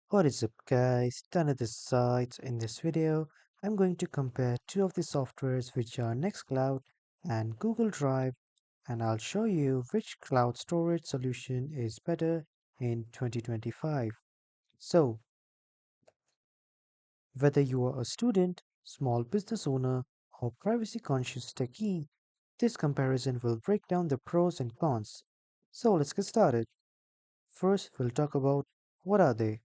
What is up guys, Tanner this side. In this video, I'm going to compare two of the softwares which are Nextcloud and Google Drive, and I'll show you which cloud storage solution is better in 2025. So, whether you are a student, small business owner, or privacy conscious techie, this comparison will break down the pros and cons. So let's get started. First, we'll talk about what are they.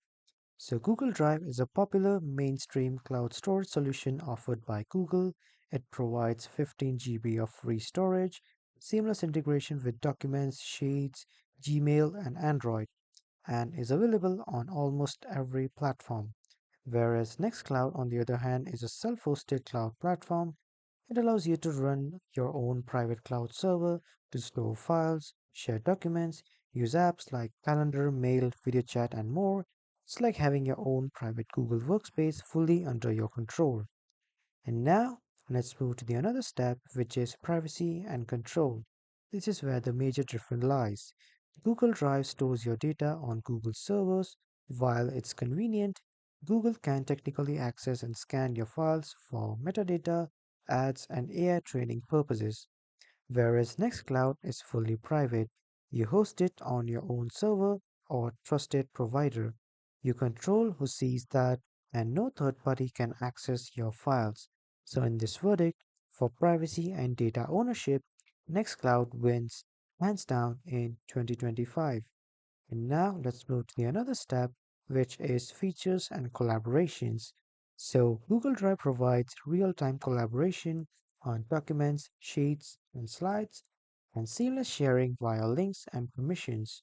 So, Google Drive is a popular mainstream cloud storage solution offered by Google. It provides 15 GB of free storage, seamless integration with Documents, Sheets, Gmail, and Android, and is available on almost every platform. Whereas Nextcloud, on the other hand, is a self hosted cloud platform. It allows you to run your own private cloud server to store files, share documents, use apps like Calendar, Mail, Video Chat, and more. It's like having your own private Google workspace fully under your control. And now, let's move to the another step, which is privacy and control. This is where the major difference lies. Google Drive stores your data on Google servers. While it's convenient, Google can technically access and scan your files for metadata, ads, and AI training purposes, whereas Nextcloud is fully private. You host it on your own server or trusted provider. You control who sees that, and no third party can access your files. So, in this verdict, for privacy and data ownership, Nextcloud wins hands down in 2025. And now let's move to the another step, which is features and collaborations. So Google Drive provides real-time collaboration on documents, sheets, and slides, and seamless sharing via links and permissions,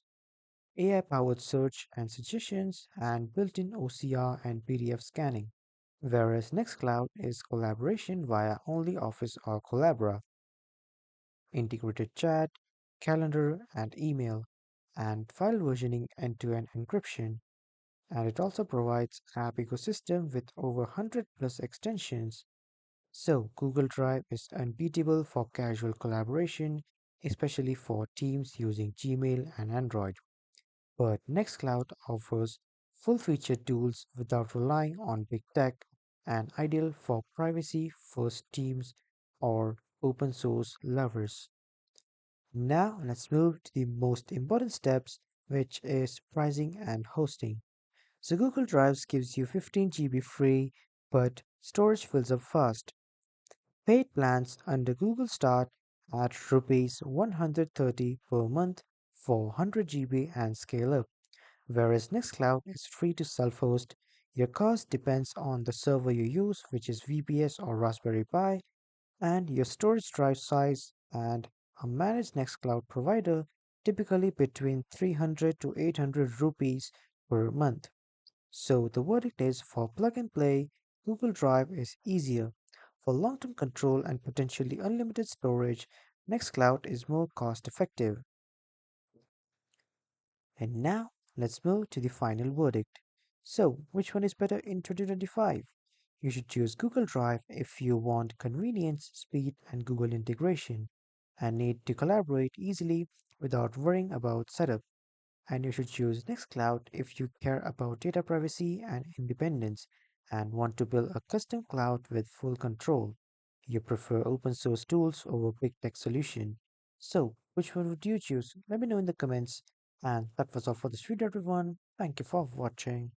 AI-powered search and suggestions, and built-in OCR and PDF scanning. Whereas Nextcloud is collaboration via OnlyOffice or Collabora, integrated chat, calendar, and email, and file versioning end-to-end encryption. And it also provides app ecosystem with over 100 plus extensions. So Google Drive is unbeatable for casual collaboration, especially for teams using Gmail and Android. But Nextcloud offers full-featured tools without relying on big tech and ideal for privacy-first teams or open source lovers. Now let's move to the most important steps, which is pricing and hosting. So Google Drive gives you 15 GB free, but storage fills up fast. Paid plans under Google start at rupees 130 per month for 100 GB and scale up, whereas Nextcloud is free to self-host. Your cost depends on the server you use, which is VPS or Raspberry Pi, and your storage drive size, and a managed Nextcloud provider typically between 300 to 800 rupees per month. So the verdict is for plug and play, Google Drive is easier. For long term control and potentially unlimited storage, Nextcloud is more cost effective. And now let's move to the final verdict. So, which one is better in 2025? You should choose Google Drive if you want convenience, speed, and Google integration, and need to collaborate easily without worrying about setup. And you should choose Nextcloud if you care about data privacy and independence and want to build a custom cloud with full control. You prefer open source tools over big tech solution. So, which one would you choose? Let me know in the comments. And that was all for this video, everyone. Thank you for watching.